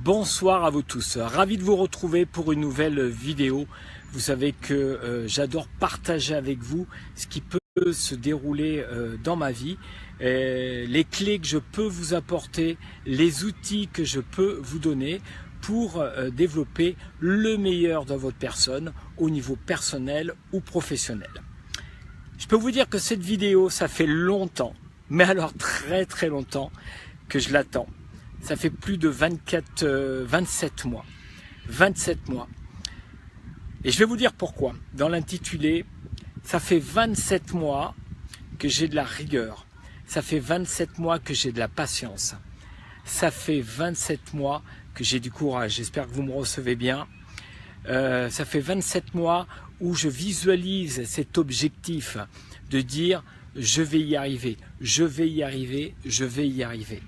Bonsoir à vous tous, ravi de vous retrouver pour une nouvelle vidéo. Vous savez que j'adore partager avec vous ce qui peut se dérouler dans ma vie, les clés que je peux vous apporter, les outils que je peux vous donner pour développer le meilleur dans votre personne au niveau personnel ou professionnel. Je peux vous dire que cette vidéo, ça fait longtemps, mais alors très longtemps que je l'attends. Ça fait plus de 27 mois. 27 mois. Et je vais vous dire pourquoi. Dans l'intitulé, ça fait 27 mois que j'ai de la rigueur. Ça fait 27 mois que j'ai de la patience. Ça fait 27 mois que j'ai du courage. J'espère que vous me recevez bien. Ça fait 27 mois où je visualise cet objectif de dire je vais y arriver, je vais y arriver, je vais y arriver.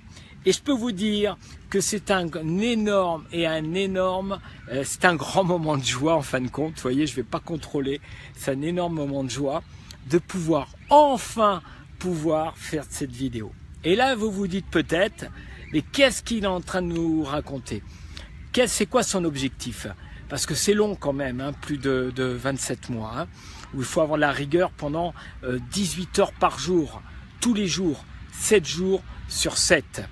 Et je peux vous dire que c'est un énorme, c'est un grand moment de joie en fin de compte. Vous voyez, je ne vais pas contrôler, c'est un énorme moment de joie de pouvoir enfin faire cette vidéo. Et là, vous vous dites peut-être, mais qu'est-ce qu'il est en train de nous raconter? C'est quoi son objectif? Parce que c'est long quand même, hein, plus de 27 mois, hein, où il faut avoir la rigueur pendant 18 heures par jour, tous les jours, 7 jours sur 7.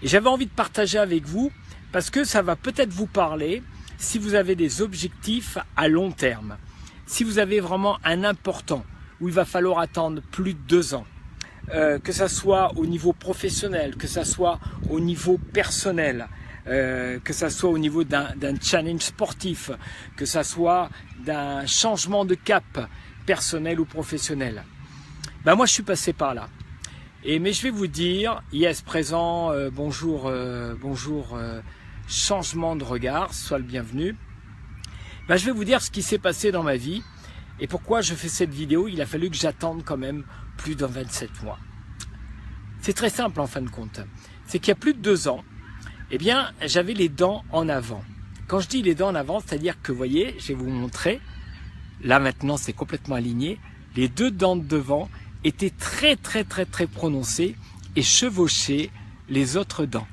Et j'avais envie de partager avec vous parce que ça va peut-être vous parler si vous avez des objectifs à long terme. Si vous avez vraiment un important où il va falloir attendre plus de 2 ans, que ça soit au niveau professionnel, que ça soit au niveau personnel, que ça soit au niveau d'un challenge sportif, que ça soit d'un changement de cap personnel ou professionnel. Ben moi je suis passé par là. Mais je vais vous dire, yes, présent, bonjour, changement de regard, sois le bienvenu. Ben, je vais vous dire ce qui s'est passé dans ma vie et pourquoi je fais cette vidéo. Il a fallu que j'attende quand même plus de 27 mois. C'est très simple en fin de compte. C'est qu'il y a plus de 2 ans, eh bien, j'avais les dents en avant. Quand je dis les dents en avant, c'est-à-dire que, vous voyez, je vais vous montrer, là maintenant c'est complètement aligné, les 2 dents de devant étaient très prononcées et chevauchaient les autres dents.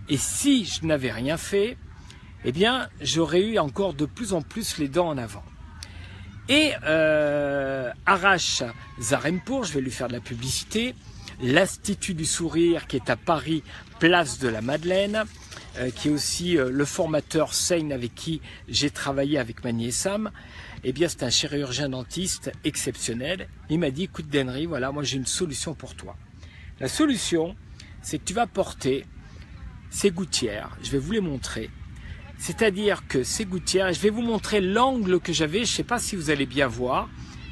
Et si je n'avais rien fait, eh bien, j'aurais eu encore de plus en plus les dents en avant. Et Arash Zarempour, je vais lui faire de la publicité, l'Institut du Sourire qui est à Paris, place de la Madeleine, qui est aussi le formateur Seine avec qui j'ai travaillé avec Mani et Sam. Eh bien, c'est un chirurgien dentiste exceptionnel. Il m'a dit, écoute Denry, voilà, moi j'ai une solution pour toi. La solution, c'est que tu vas porter ces gouttières. Je vais vous les montrer. C'est-à-dire que ces gouttières, je vais vous montrer l'angle que j'avais. Je ne sais pas si vous allez bien voir.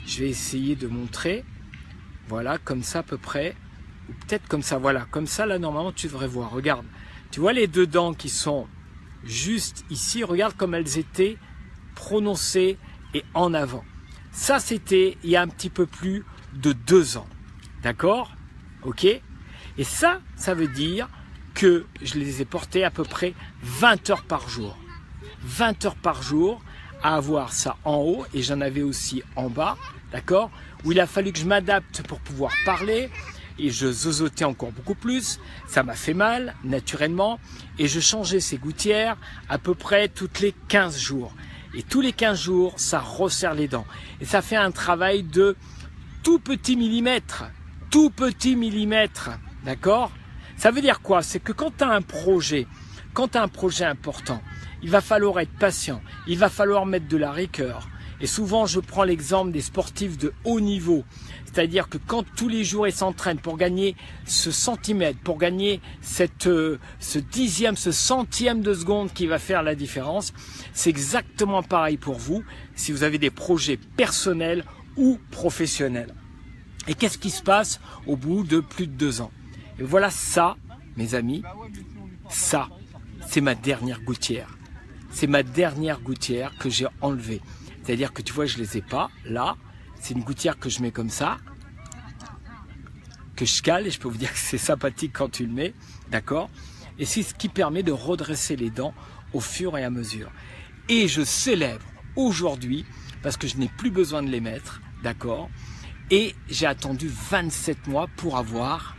Je vais essayer de montrer. Voilà, comme ça à peu près. Ou peut-être comme ça, voilà. Comme ça, là, normalement, tu devrais voir. Regarde, tu vois les 2 dents qui sont juste ici. Regarde comme elles étaient prononcées et en avant. Ça, c'était il y a un petit peu plus de 2 ans. D'accord? Ok? Et ça veut dire que je les ai portés à peu près 20 heures par jour. 20 heures par jour à avoir ça en haut et j'en avais aussi en bas. D'accord? Où il a fallu que je m'adapte pour pouvoir parler. Et je zozotais encore beaucoup plus, ça m'a fait mal, naturellement, et je changeais ces gouttières à peu près toutes les 15 jours. Et tous les 15 jours, ça resserre les dents. Et ça fait un travail de tout petit millimètre, d'accord? Ça veut dire quoi? C'est que quand tu as un projet important, il va falloir être patient, il va falloir mettre de la rigueur. Et souvent, je prends l'exemple des sportifs de haut niveau. C'est-à-dire que quand tous les jours ils s'entraînent pour gagner ce centimètre, pour gagner ce dixième, ce centième de seconde qui va faire la différence, c'est exactement pareil pour vous si vous avez des projets personnels ou professionnels. Et qu'est-ce qui se passe au bout de plus de 2 ans? Et voilà ça, mes amis, ça, c'est ma dernière gouttière. C'est ma dernière gouttière que j'ai enlevée. C'est-à-dire que tu vois, je les ai pas là. C'est une gouttière que je mets comme ça, que je cale et je peux vous dire que c'est sympathique quand tu le mets, d'accord? Et c'est ce qui permet de redresser les dents au fur et à mesure. Et je célèbre aujourd'hui parce que je n'ai plus besoin de les mettre, d'accord? Et j'ai attendu 27 mois pour avoir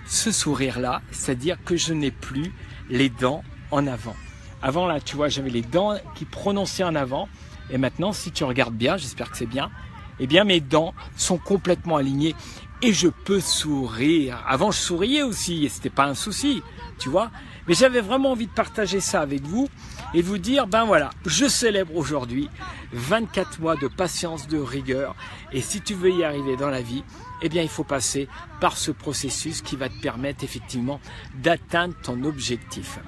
ce sourire-là, c'est-à-dire que je n'ai plus les dents en avant. Avant là, tu vois, j'avais les dents qui prononçaient en avant. Et maintenant, si tu regardes bien, j'espère que c'est bien, eh bien mes dents sont complètement alignées et je peux sourire. Avant, je souriais aussi et c'était pas un souci, tu vois. Mais j'avais vraiment envie de partager ça avec vous et de vous dire, ben voilà, je célèbre aujourd'hui 24 mois de patience, de rigueur. Et si tu veux y arriver dans la vie, eh bien il faut passer par ce processus qui va te permettre effectivement d'atteindre ton objectif.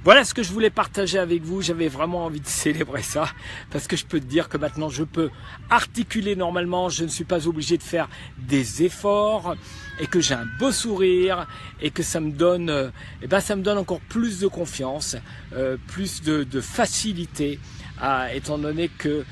Voilà ce que je voulais partager avec vous. J'avais vraiment envie de célébrer ça parce que je peux te dire que maintenant je peux articuler normalement. Je ne suis pas obligé de faire des efforts et que j'ai un beau sourire et que ça me donne, ça me donne encore plus de confiance, plus de facilité. Étant donné que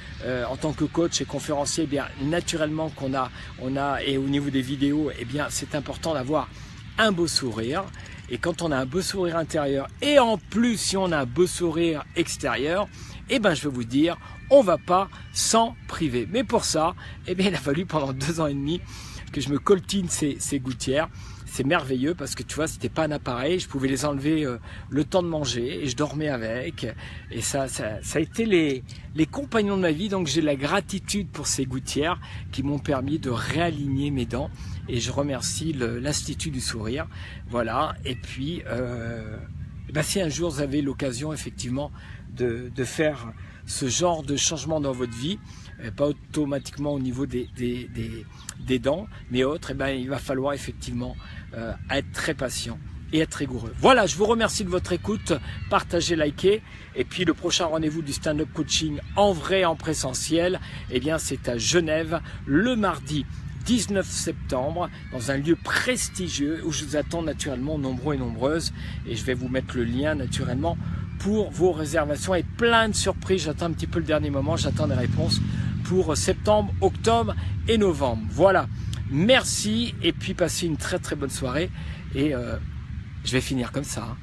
en tant que coach et conférencier, eh bien naturellement on a et au niveau des vidéos, eh bien c'est important d'avoir un beau sourire. Et quand on a un beau sourire intérieur et en plus si on a un beau sourire extérieur, eh ben je vais vous dire, on va pas s'en priver. Mais pour ça, eh bien il a fallu pendant 2 ans et demi que je me coltine ces gouttières. C'est merveilleux parce que tu vois, c'était pas un appareil, je pouvais les enlever le temps de manger et je dormais avec. Et ça a été les compagnons de ma vie, donc j'ai la gratitude pour ces gouttières qui m'ont permis de réaligner mes dents. Et je remercie l'Institut du Sourire. Voilà, et puis si un jour vous avez l'occasion effectivement de faire ce genre de changement dans votre vie, pas automatiquement au niveau des dents, mais autres, il va falloir effectivement être très patient et être rigoureux. Voilà, je vous remercie de votre écoute, partagez, likez, et puis le prochain rendez-vous du stand-up coaching en vrai, en présentiel, eh bien c'est à Genève, le mardi 19 septembre, dans un lieu prestigieux où je vous attends naturellement nombreux et nombreuses, et je vais vous mettre le lien naturellement pour vos réservations et plein de surprises. J'attends un petit peu le dernier moment, j'attends des réponses pour septembre, octobre et novembre. Voilà, merci et puis passez une très très bonne soirée et je vais finir comme ça.